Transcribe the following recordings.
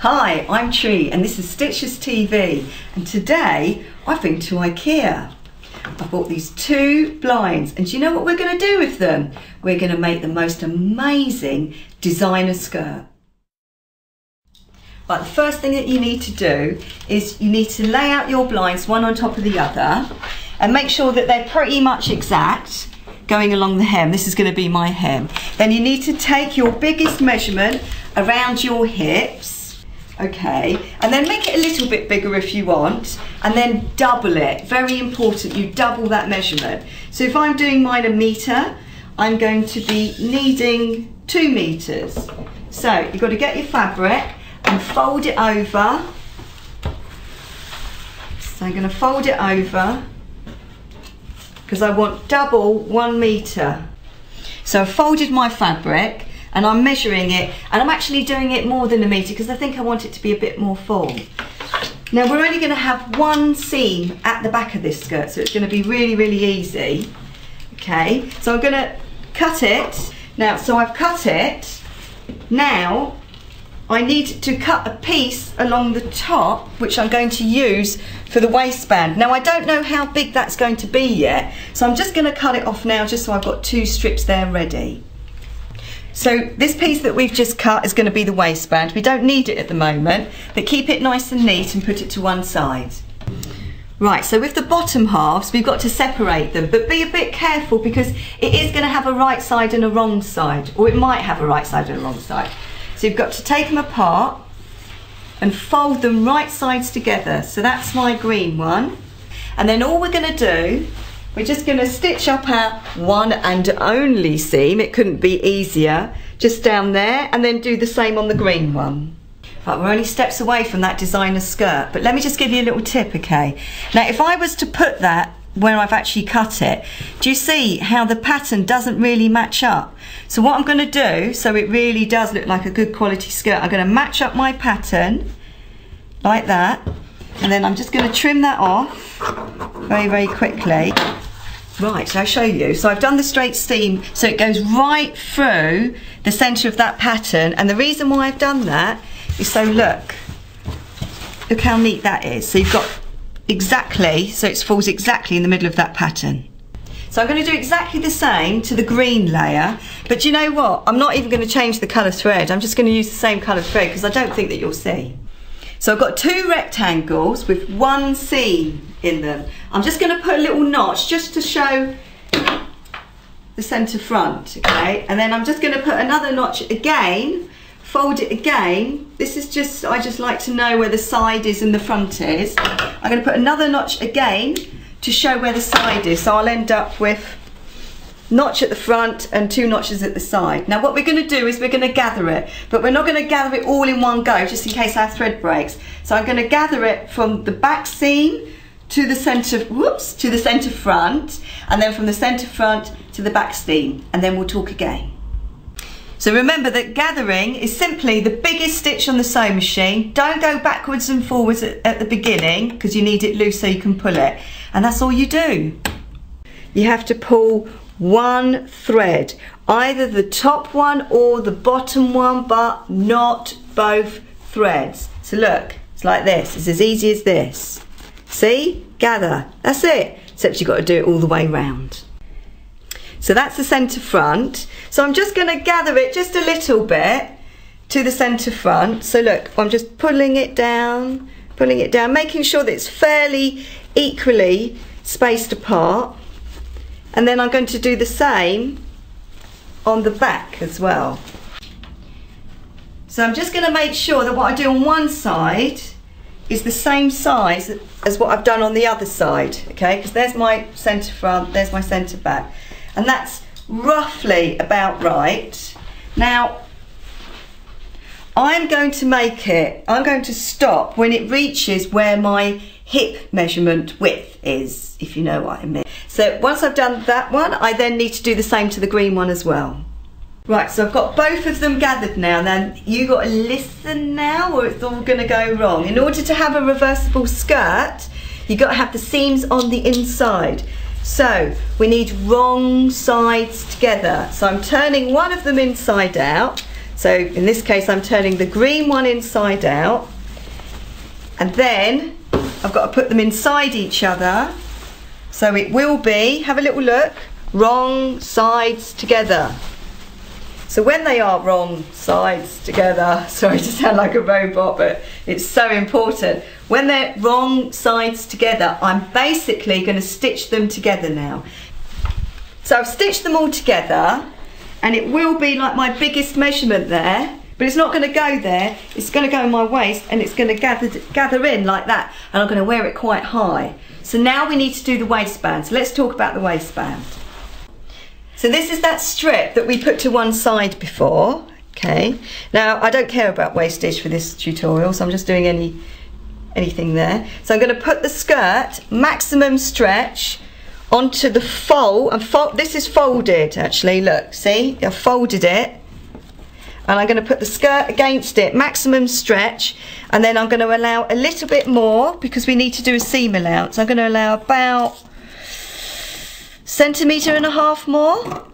Hi, I'm Tree and this is Stitches TV, and today I've been to IKEA. I bought these two blinds, and do you know what we're going to do with them? We're going to make the most amazing designer skirt. Right, the first thing that you need to do is you need to lay out your blinds one on top of the other and make sure that they're pretty much exact going along the hem. This is going to be my hem. Then you need to take your biggest measurement around your hips. Okay, and then make it a little bit bigger if you want, and then double it. Very important, you double that measurement. So if I'm doing mine 1 metre, I'm going to be needing 2 metres. So you've got to get your fabric and fold it over. So I'm going to fold it over because I want double 1 metre. So I've folded my fabric and I'm measuring it, and I'm actually doing it more than 1 metre because I think I want it to be a bit more full. Now we're only going to have one seam at the back of this skirt, so it's going to be really, really easy. Okay, so I'm going to cut it. Now, so I've cut it. Now I need to cut a piece along the top, which I'm going to use for the waistband. Now I don't know how big that's going to be yet, so I'm just going to cut it off now just so I've got 2 strips there ready. So this piece that we've just cut is going to be the waistband. We don't need it at the moment, but keep it nice and neat and put it to one side. Right, so with the bottom halves, we've got to separate them, but be a bit careful because it is going to have a right side and a wrong side, or it might have a right side and a wrong side. So you've got to take them apart and fold them right sides together. So that's my green one. And then all we're going to do, we're just going to stitch up our one and only seam. It couldn't be easier. Just down there, and then do the same on the green one. Right, we're only steps away from that designer skirt, but let me just give you a little tip, okay? Now, if I was to put that where I've actually cut it, do you see how the pattern doesn't really match up? So what I'm going to do, so it really does look like a good quality skirt, I'm going to match up my pattern like that, and then I'm just going to trim that off very, very quickly. Right, so I'll show you. So I've done the straight seam so it goes right through the centre of that pattern, and the reason why I've done that is so look how neat that is. So you've got exactly, so it falls exactly in the middle of that pattern. So I'm going to do exactly the same to the green layer, but do you know what? I'm not even going to change the colour thread. I'm just going to use the same colour thread because I don't think that you'll see. So I've got 2 rectangles with 1 seam in them. I'm just going to put a little notch just to show the centre front, okay? And then I'm just going to put another notch again, fold it again. This is just, I just like to know where the side is and the front is. I'm going to put another notch again to show where the side is. So I'll end up with notch at the front and 2 notches at the side. Now what we're going to do is we're going to gather it, but we're not going to gather it all in one go just in case our thread breaks. So I'm going to gather it from the back seam to the centre, to the centre front, and then from the centre front to the back seam, and then we'll talk again. So remember that gathering is simply the biggest stitch on the sewing machine. Don't go backwards and forwards at the beginning because you need it loose so you can pull it, and that's all you do. You have to pull 1 thread, either the top one or the bottom one, but not both threads. So look, it's like this. It's as easy as this. See? Gather. That's it. Except you've got to do it all the way round. So that's the centre front. So I'm just going to gather it just a little bit to the centre front. So look, I'm just pulling it down, making sure that it's fairly equally spaced apart. And then I'm going to do the same on the back as well. So I'm just going to make sure that what I do on one side is the same size as what I've done on the other side, okay? Because there's my centre front, there's my centre back. And that's roughly about right. Now, I'm going to stop when it reaches where my hip measurement width is, if you know what I mean. So once I've done that one, I then need to do the same to the green one as well. Right, so I've got both of them gathered now. Now you got to listen now or it's all going to go wrong. In order to have a reversible skirt, you've got to have the seams on the inside. So we need wrong sides together. So I'm turning one of them inside out. So in this case I'm turning the green one inside out, and then I've got to put them inside each other, so it will be, have a little look, wrong sides together. So when they are wrong sides together, sorry to sound like a robot, but it's so important. When they're wrong sides together, I'm basically going to stitch them together now. So I've stitched them all together, and it will be like my biggest measurement there, but it's not going to go there. It's going to go in my waist, and it's going to gather in like that, and I'm going to wear it quite high. So now we need to do the waistband. So let's talk about the waistband. So this is that strip that we put to one side before. Okay. Now I don't care about waist stitch for this tutorial, so I'm just doing anything there. So I'm going to put the skirt maximum stretch onto the fold, and this is folded actually, look, see, I've folded it, and I'm going to put the skirt against it, maximum stretch, and then I'm going to allow a little bit more because we need to do a seam allowance. I'm going to allow about 1.5 centimetres more.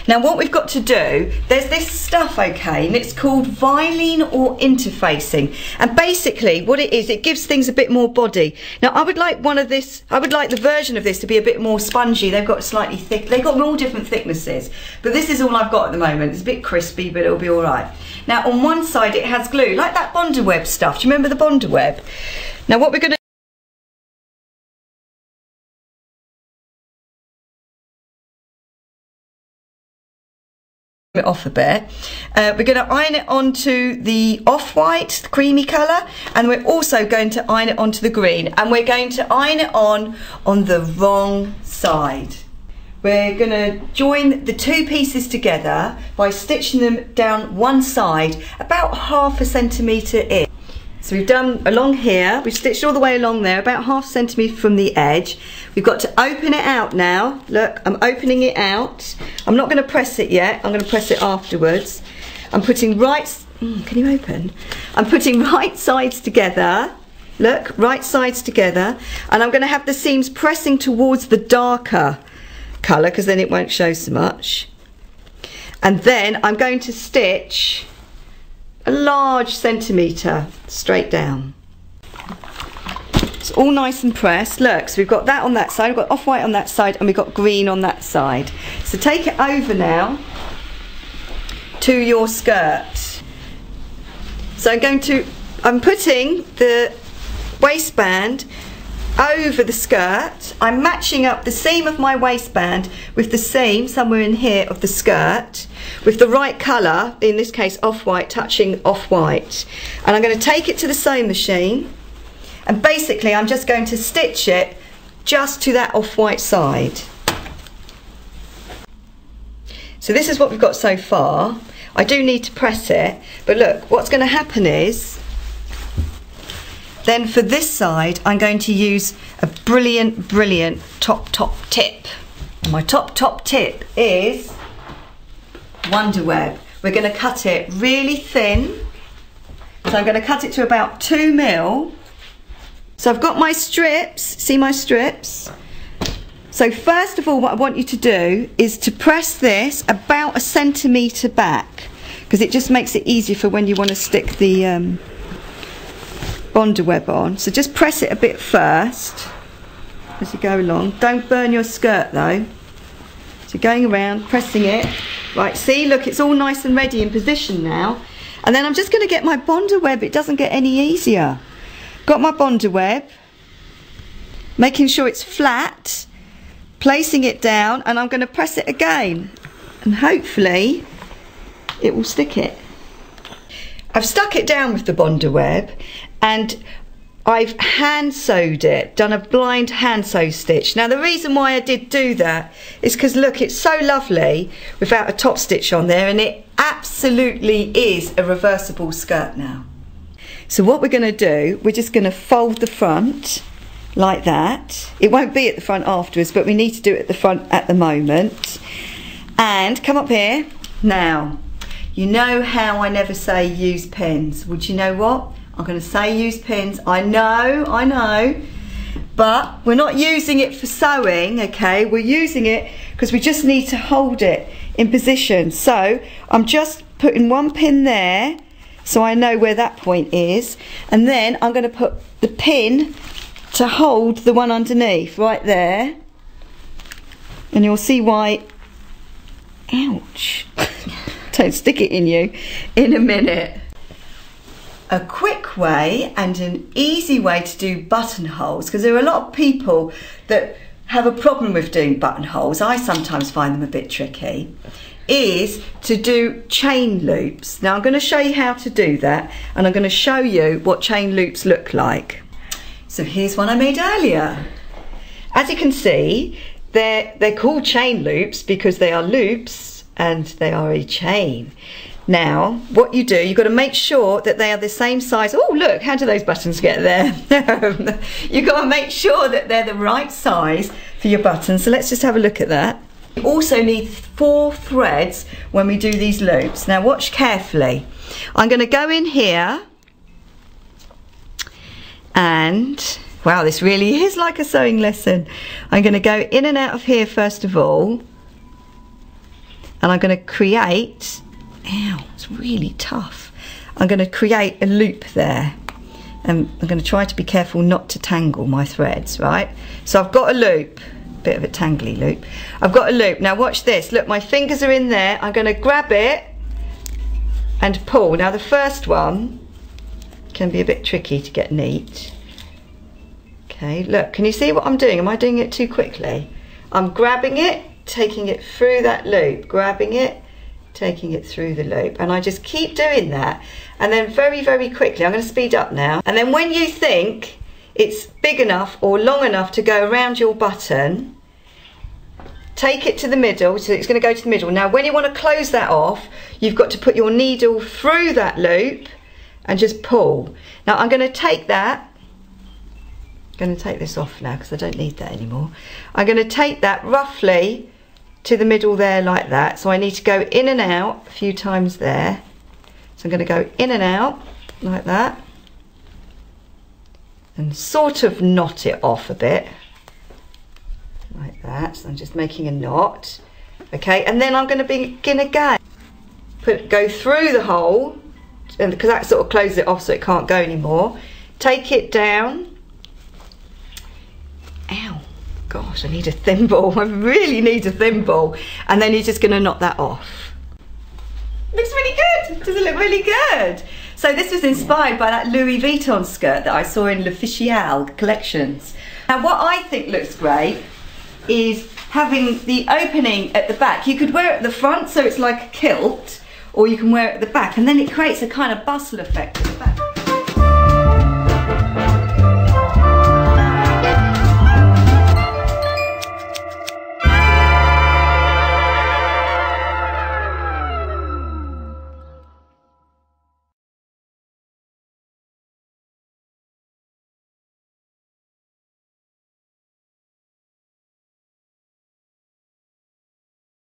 Now what we've got to do, there's this stuff, okay, and it's called viling or interfacing, and basically what it is, it gives things a bit more body. Now I would like the version of this to be a bit more spongy. They've got slightly thick, they've got all different thicknesses, but this is all I've got at the moment. It's a bit crispy, but it'll be all right. Now on one side it has glue, like that Bonder Web stuff. Do you remember the Bonder Web? Now what we're going to it off a bit. We're going to iron it onto the off-white, the creamy colour, and we're also going to iron it onto the green, and we're going to iron it on the wrong side. We're going to join the two pieces together by stitching them down one side about 0.5 centimetre in. So we've done along here, we've stitched all the way along there, about 0.5 centimetre from the edge. We've got to open it out now. Look, I'm opening it out. I'm not going to press it yet, I'm going to press it afterwards. I'm putting can you open? I'm putting right sides together. Look, right sides together. And I'm going to have the seams pressing towards the darker colour, because then it won't show so much. And then I'm going to stitch a large centimetre straight down. It's all nice and pressed. Look, so we've got that on that side, we've got off-white on that side, and we've got green on that side. So take it over now to your skirt. So I'm putting the waistband over the skirt. I'm matching up the seam of my waistband with the seam somewhere in here of the skirt, with the right colour, in this case off-white, touching off-white. And I'm going to take it to the sewing machine, and basically I'm just going to stitch it just to that off-white side. So this is what we've got so far. I do need to press it, but look, what's going to happen is, then for this side I'm going to use a brilliant top tip. And my top tip is Wonder Web. We're going to cut it really thin, so I'm going to cut it to about 2 mil. So I've got my strips, see my strips? So first of all, what I want you to do is to press this about 1 centimetre back, because it just makes it easier for when you want to stick the Bonder Web on. So just press it a bit first as you go along. Don't burn your skirt though. So going around, pressing it. Right, see, look, it's all nice and ready in position now. And then I'm just going to get my Bonder Web. It doesn't get any easier. Got my Bonder Web, making sure it's flat, placing it down, and I'm going to press it again, and hopefully it will stick it. I've stuck it down with the Bonder Web, and I've hand sewed it, done a blind hand sew stitch. Now the reason why I did do that is because look, it's so lovely without a top stitch on there, and it absolutely is a reversible skirt now. So what we're going to do, we're just going to fold the front like that. It won't be at the front afterwards, but we need to do it at the front at the moment. And come up here. Now, you know how I never say use pins. Would you know what? I'm going to say use pins. I know, but we're not using it for sewing, okay? We're using it because we just need to hold it in position. So I'm just putting one pin there so I know where that point is, and then I'm going to put the pin to hold the one underneath right there, and you'll see why. Ouch. Don't stick it in you in a minute. A quick way and an easy way to do buttonholes, because there are a lot of people that have a problem with doing buttonholes, I sometimes find them a bit tricky, is to do chain loops. Now I'm going to show you how to do that, and I'm going to show you what chain loops look like. So here's one I made earlier. As you can see, they're called chain loops because they are loops and they are a chain. Now, what you do, you've got to make sure that they are the same size. Oh, look, how do those buttons get there? You've got to make sure that they're the right size for your buttons. So let's just have a look at that. You also need 4 threads when we do these loops. Now, watch carefully. I'm going to go in here and, wow, this really is like a sewing lesson. I'm going to go in and out of here first of all, and I'm going to create, ow, it's really tough. I'm going to create a loop there, and I'm going to try to be careful not to tangle my threads, right? So I've got a loop, bit of a tangly loop. I've got a loop. Now watch this. Look, my fingers are in there. I'm going to grab it and pull. Now the first one can be a bit tricky to get neat. Okay, look, can you see what I'm doing? Am I doing it too quickly? I'm grabbing it, taking it through that loop, grabbing it, taking it through the loop, and I just keep doing that. And then very, very quickly, I'm going to speed up now, and then when you think it's big enough or long enough to go around your button, take it to the middle, so it's going to go to the middle. Now when you want to close that off, you've got to put your needle through that loop and just pull. Now I'm going to take that, I'm going to take this off now because I don't need that anymore. I'm going to take that roughly to the middle there like that. So I need to go in and out a few times there. So I'm going to go in and out like that and sort of knot it off a bit like that. So I'm just making a knot. Okay, and then I'm going to begin again. Go through the hole, and because that sort of closes it off so it can't go anymore. Take it down. Ow, gosh, I need a thimble. I really need a thimble. And then you're just going to knot that off. Looks really good. Does it look really good? So this was inspired by that Louis Vuitton skirt that I saw in L'Official collections. Now what I think looks great is having the opening at the back. You could wear it at the front so it's like a kilt, or you can wear it at the back, and then it creates a kind of bustle effect at the back.